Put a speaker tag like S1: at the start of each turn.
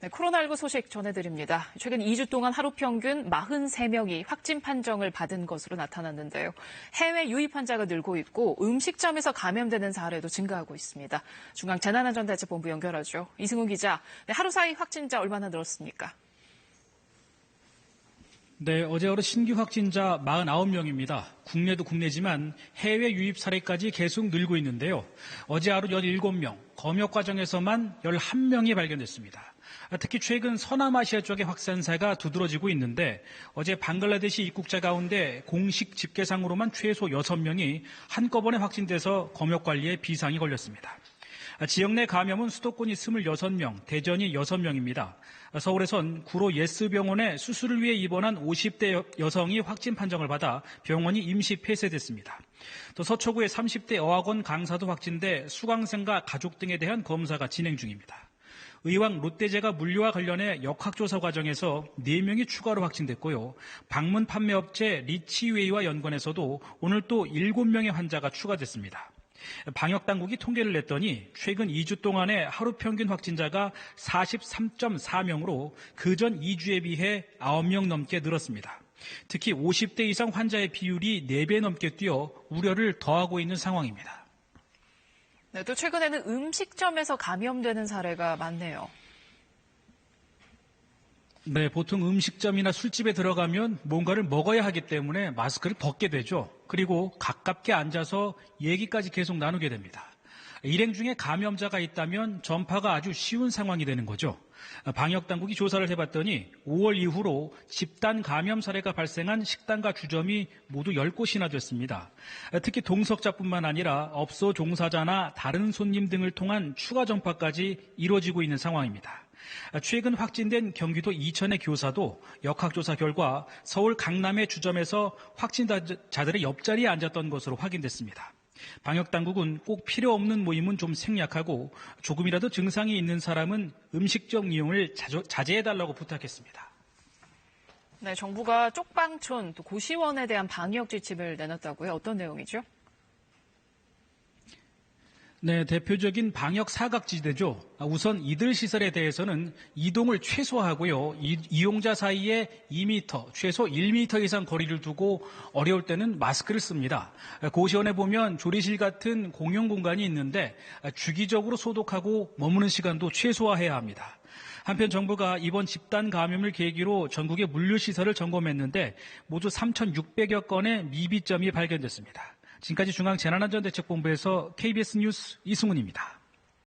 S1: 네, 코로나19 소식 전해드립니다. 최근 2주 동안 하루 평균 43명이 확진 판정을 받은 것으로 나타났는데요. 해외 유입 환자가 늘고 있고 음식점에서 감염되는 사례도 증가하고 있습니다. 중앙재난안전대책본부 연결하죠. 이승훈 기자, 네, 하루 사이 확진자 얼마나 늘었습니까?
S2: 네, 어제 하루 신규 확진자 49명입니다. 국내도 국내지만 해외 유입 사례까지 계속 늘고 있는데요. 어제 하루 17명, 검역 과정에서만 11명이 발견됐습니다. 특히 최근 서남아시아 쪽의 확산세가 두드러지고 있는데 어제 방글라데시 입국자 가운데 공식 집계상으로만 최소 6명이 한꺼번에 확진돼서 검역 관리에 비상이 걸렸습니다. 지역 내 감염은 수도권이 26명, 대전이 6명입니다. 서울에선 구로 예스병원에 수술을 위해 입원한 50대 여성이 확진 판정을 받아 병원이 임시 폐쇄됐습니다. 또 서초구의 30대 어학원 강사도 확진돼 수강생과 가족 등에 대한 검사가 진행 중입니다. 의왕 롯데제과 물류와 관련해 역학조사 과정에서 4명이 추가로 확진됐고요. 방문 판매업체 리치웨이와 연관해서도 오늘 또 7명의 환자가 추가됐습니다. 방역당국이 통계를 냈더니 최근 2주 동안의 하루 평균 확진자가 43.4명으로 그전 2주에 비해 9명 넘게 늘었습니다. 특히 50대 이상 환자의 비율이 4배 넘게 뛰어 우려를 더하고 있는 상황입니다.
S1: 네, 또 최근에는 음식점에서 감염되는 사례가 많네요.
S2: 네, 보통 음식점이나 술집에 들어가면 뭔가를 먹어야 하기 때문에 마스크를 벗게 되죠. 그리고 가깝게 앉아서 얘기까지 계속 나누게 됩니다. 일행 중에 감염자가 있다면 전파가 아주 쉬운 상황이 되는 거죠. 방역당국이 조사를 해봤더니 5월 이후로 집단 감염 사례가 발생한 식당과 주점이 모두 10곳이나 됐습니다. 특히 동석자뿐만 아니라 업소 종사자나 다른 손님 등을 통한 추가 전파까지 이루어지고 있는 상황입니다. 최근 확진된 경기도 이천의 교사도 역학조사 결과 서울 강남의 주점에서 확진자들의 옆자리에 앉았던 것으로 확인됐습니다. 방역당국은 꼭 필요 없는 모임은 좀 생략하고 조금이라도 증상이 있는 사람은 음식점 이용을 자제해달라고 부탁했습니다.
S1: 네, 정부가 쪽방촌, 또 고시원에 대한 방역 지침을 내놨다고요? 어떤 내용이죠?
S2: 네, 대표적인 방역 사각지대죠. 우선 이들 시설에 대해서는 이동을 최소화하고요. 이용자 사이에 2m, 최소 1m 이상 거리를 두고 어려울 때는 마스크를 씁니다. 고시원에 보면 조리실 같은 공용 공간이 있는데 주기적으로 소독하고 머무는 시간도 최소화해야 합니다. 한편 정부가 이번 집단 감염을 계기로 전국의 물류시설을 점검했는데 모두 3,600여 건의 미비점이 발견됐습니다. 지금까지 중앙재난안전대책본부에서 KBS 뉴스 이승훈입니다.